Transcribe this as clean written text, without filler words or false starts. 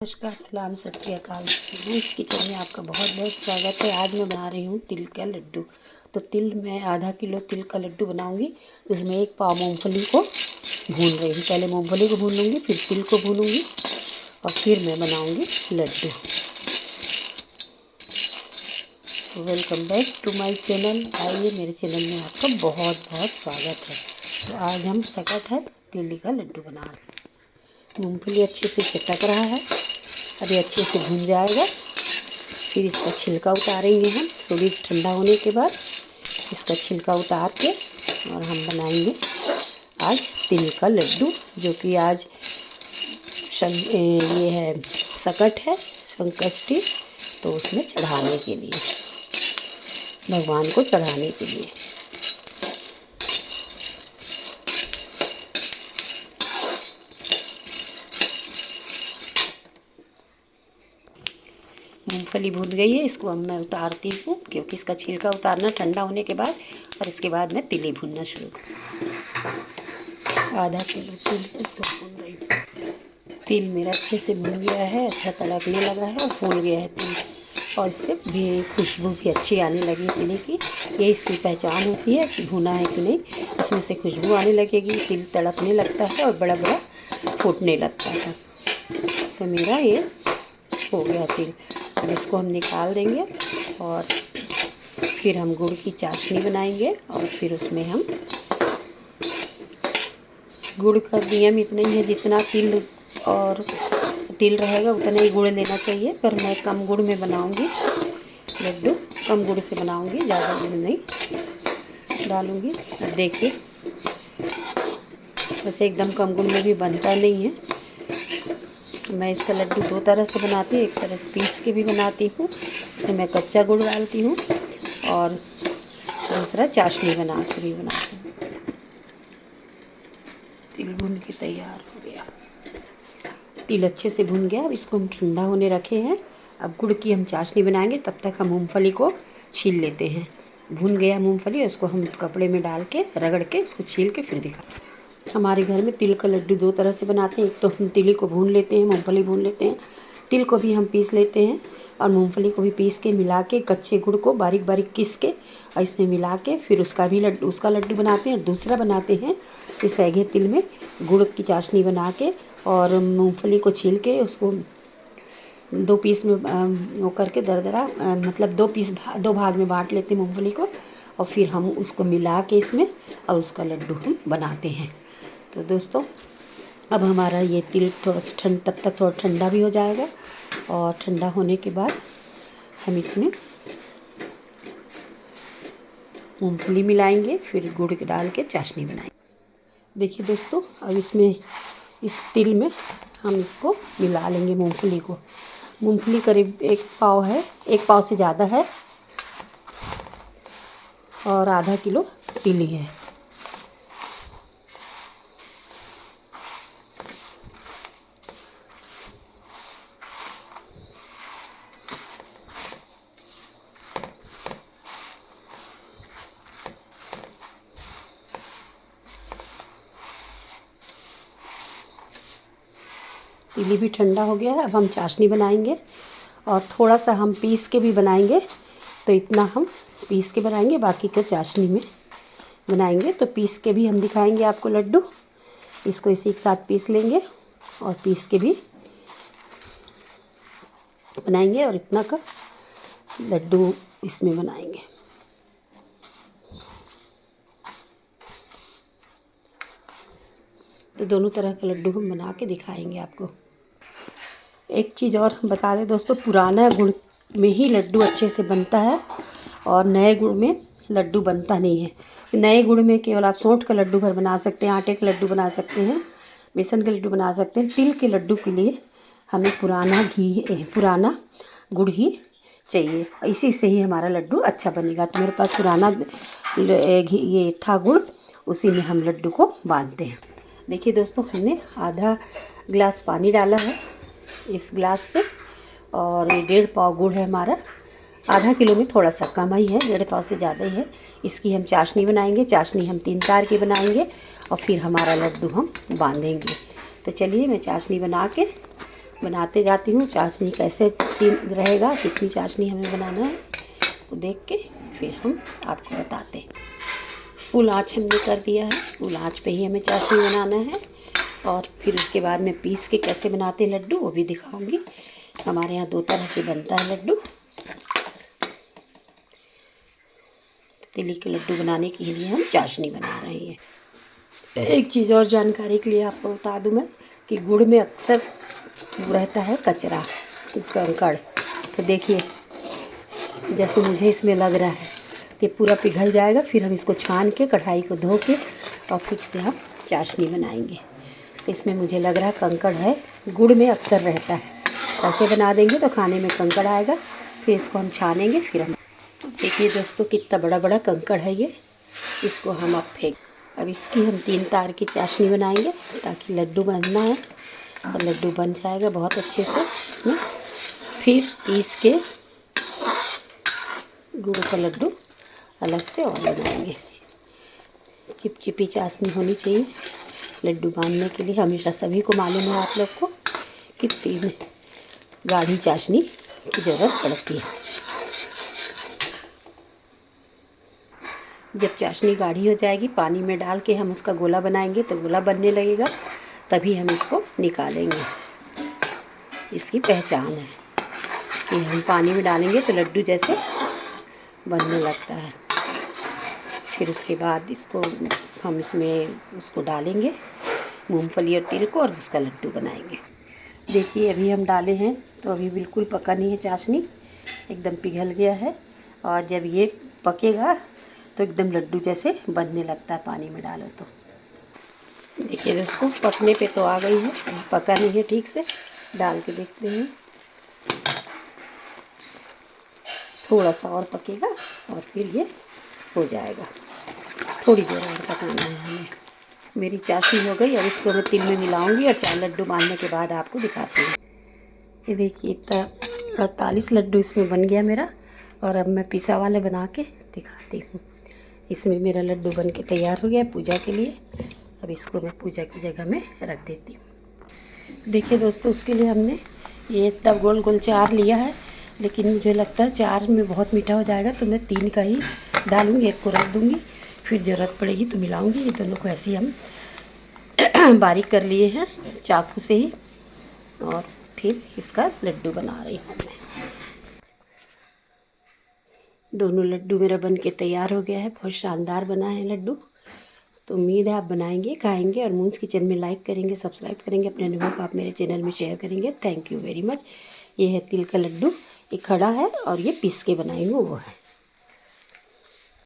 नमस्कार, सलाम, सत श्री अकाल। इस किचन में आपका बहुत बहुत स्वागत है। आज मैं बना रही हूँ तिल का लड्डू। तो तिल मैं आधा किलो तिल का लड्डू बनाऊँगी। इसमें एक पाव मूंगफली को भून रही हूँ। पहले मूंगफली को भून लूँगी, फिर तिल को भूनूँगी और फिर मैं बनाऊँगी laddu. Welcome back to my channel. आइए, मेरे चैनल में आपका बहुत बहुत स्वागत है। तो आज हम सकट है तिल का लड्डू बना रहे हैं। मूँगफली अच्छे से चटक रहा है, अभी अच्छे से भून जाएगा। फिर इसका छिलका उतारेंगे हम। थोड़ी ठंडा होने के बाद इसका छिलका उतार के और हम बनाएंगे आज तिल का लड्डू, जो कि आज ये है सकट है, संकष्टी, तो उसमें चढ़ाने के लिए, भगवान को चढ़ाने के लिए। मूंगफली भून गई है, इसको अब मैं उतारती हूँ, क्योंकि इसका छिलका उतारना ठंडा होने के बाद, और इसके बाद मैं तिल भूनना शुरू करूँ। आधा किलो तिल इसको भून रही हूँ। तिल मेरा अच्छे से भून गया है, अच्छा तड़कने लगा है और फूल गया है तिल, और इससे भी खुशबू भी अच्छी आने लगी तिल की। ये इसकी पहचान होती है कि भुना है कि नहीं। इसमें से खुशबू आने लगेगी, तिल तड़कने लगता है और बड़ा बड़ा फूटने लगता है। तो मेरा ये हो गया तिल। अब इसको हम निकाल देंगे और फिर हम गुड़ की चाशनी बनाएंगे, और फिर उसमें हम गुड़ का नियम इतना ही है, जितना तिल रहेगा उतना ही गुड़ लेना चाहिए। पर मैं कम गुड़ में बनाऊंगी लड्डू, कम गुड़ से बनाऊंगी, ज़्यादा गुड़ नहीं डालूंगी। देखिए, वैसे एकदम कम गुड़ में भी बनता नहीं है। मैं इसका लड्डू दो तरह से बनाती हूँ। एक तरह से पीस के भी बनाती हूँ, इसमें मैं कच्चा गुड़ डालती हूँ, और दूसरा चाशनी बना कर भी बनाती हूँ। तिल भून के तैयार हो गया। तिल अच्छे से भून गया। अब इसको हम ठंडा होने रखे हैं। अब गुड़ की हम चाशनी बनाएंगे, तब तक हम मूँगफली को छील लेते हैं। भून गया मूँगफली, उसको हम कपड़े में डाल के रगड़ के उसको छील के फिर दिखा। हमारे घर में तिल का लड्डू दो तरह से बनाते हैं। एक तो हम तिल को भून लेते हैं, मूंगफली भून लेते हैं। तिल को भी हम पीस लेते हैं और मूंगफली को भी पीस के मिला के, कच्चे गुड़ को बारीक बारीक किस के और इसमें मिला के फिर उसका लड्डू बनाते हैं। और दूसरा बनाते हैं इस सैगे तिल में गुड़ की चाशनी बना के और मूंगफली को छील के उसको दो पीस में वो करके दरदरा, मतलब दो भाग में बांट लेते हैं मूंगफली को, और फिर हम उसको मिला के इसमें और उसका लड्डू हम बनाते हैं। तो दोस्तों, अब हमारा ये तिल थोड़ा सा तब तक थोड़ा ठंडा भी हो जाएगा, और ठंडा होने के बाद हम इसमें मूंगफली मिलाएंगे, फिर गुड़ डाल के चाशनी बनाएंगे। देखिए दोस्तों, अब इसमें इस तिल में हम इसको मिला लेंगे मूंगफली को। मूंगफली करीब एक पाव है, एक पाव से ज़्यादा है, और आधा किलो तिल ही है। तिल भी ठंडा हो गया है। अब हम चाशनी बनाएंगे, और थोड़ा सा हम पीस के भी बनाएंगे। तो इतना हम पीस के बनाएंगे, बाकी का चाशनी में बनाएंगे। तो पीस के भी हम दिखाएंगे आपको लड्डू। इसको इसी एक साथ पीस लेंगे और पीस के भी बनाएंगे, और इतना का लड्डू इसमें बनाएंगे। तो दोनों तरह का लड्डू हम बना के दिखाएंगे आपको। एक चीज़ और हम बता दें दोस्तों, पुराना गुड़ में ही लड्डू अच्छे से बनता है, और नए गुड़ में लड्डू बनता नहीं है। नए गुड़ में केवल आप सौंठ का लड्डू भर बना सकते हैं, आटे का लड्डू बना सकते हैं, बेसन का लड्डू बना सकते हैं। तिल के लड्डू के लिए हमें पुराना गुड़ ही चाहिए, इसी से ही हमारा लड्डू अच्छा बनेगा। तो मेरे पास पुराना ये था गुड़, उसी में हम लड्डू को बांधते हैं। देखिए दोस्तों, हमने आधा गिलास पानी डाला है इस गिलास से, और ये 1.5 पाव गुड़ है हमारा। आधा किलो में थोड़ा सा कम ही है, 1.5 पाव से ज़्यादा ही है। इसकी हम चाशनी बनाएंगे। चाशनी हम 3 तार की बनाएंगे, और फिर हमारा लड्डू हम बांधेंगे। तो चलिए, मैं चाशनी बना के बनाते जाती हूँ। चाशनी कैसे रहेगा, कितनी चाशनी हमें बनाना है वो देख के फिर हम आपको बताते हैं। फुल आँच हमने कर दिया है, फुल आँच पे ही हमें चाशनी बनाना है। और फिर उसके बाद में पीस के कैसे बनाते हैं लड्डू वो भी दिखाऊंगी। हमारे यहाँ 2 तरह से बनता है लड्डू। तिली के लड्डू बनाने के लिए हम चाशनी बना रहे हैं। एक चीज़ और जानकारी के लिए आपको बता दूं मैं कि गुड़ में अक्सर रहता है कचरा, कंकड़। तो देखिए जैसे मुझे इसमें लग रहा है कि पूरा पिघल जाएगा, फिर हम इसको छान के कढ़ाई को धो के और फिर से हम चाशनी बनाएंगे। तो इसमें मुझे लग रहा है कंकड़ है, गुड़ में अक्सर रहता है। ऐसे बना देंगे तो खाने में कंकड़ आएगा, फिर इसको हम छानेंगे फिर हम। तो देखिए दोस्तों कितना बड़ा बड़ा कंकड़ है ये, इसको हम अब फेंक। अब इसकी हम 3 तार की चाशनी बनाएंगे ताकि लड्डू बनना है और लड्डू बन जाएगा बहुत अच्छे से ना। फिर पीस के गुड़ का लड्डू अलग से और बनाएंगे। चिपचिपी चाशनी होनी चाहिए लड्डू बांधने के लिए। हमेशा सभी को मालूम है आप लोग को कि 3 गाढ़ी चाशनी की ज़रूरत पड़ती है। जब चाशनी गाढ़ी हो जाएगी पानी में डाल के हम उसका गोला बनाएंगे तो गोला बनने लगेगा, तभी हम इसको निकालेंगे। इसकी पहचान है कि हम पानी में डालेंगे तो लड्डू जैसे बनने लगता है। फिर उसके बाद इसको हम इसमें उसको डालेंगे मूंगफली और तिल को और उसका लड्डू बनाएंगे। देखिए अभी हम डाले हैं तो अभी बिल्कुल पका नहीं है, चाशनी एकदम पिघल गया है। और जब ये पकेगा तो एकदम लड्डू जैसे बनने लगता है पानी में डालो तो। देखिए दोस्तों पकने पे तो आ गई है, पका नहीं है ठीक से, डाल के देखते हैं। थोड़ा सा और पकेगा और फिर ये हो जाएगा। थोड़ी देर और पकाना है हमें। मेरी चाशनी हो गई, अब इसको मैं तिल में मिलाऊंगी और 4 लड्डू बांधने के बाद आपको दिखाती हूँ। ये देखिए इतना 48 लड्डू इसमें बन गया मेरा। और अब मैं पिसा वाले बना के दिखाती हूँ। इसमें मेरा लड्डू बन के तैयार हो गया पूजा के लिए। अब इसको मैं पूजा की जगह में रख देती हूँ। देखिए दोस्तों उसके लिए हमने ये इतना गोल गोल 4 लिया है, लेकिन मुझे लगता है 4 में बहुत मीठा हो जाएगा तो मैं 3 का ही डालूँगी, 1 को रख दूँगी, फिर ज़रूरत पड़ेगी तो मिलाऊँगी। ये दोनों को ऐसे ही हम बारीक कर लिए हैं चाकू से ही। और फिर इसका लड्डू बना रही हूँ मैं। दोनों लड्डू मेरा बन के तैयार हो गया है, बहुत शानदार बना है लड्डू। तो उम्मीद है आप बनाएंगे, खाएंगे और मून्स किचन में लाइक करेंगे, सब्सक्राइब करेंगे, अपने अनुभव को आप मेरे चैनल में शेयर करेंगे। Thank you very much. ये है तिल का लड्डू, ये खड़ा है और ये पीस के बनाई हूँ वो है।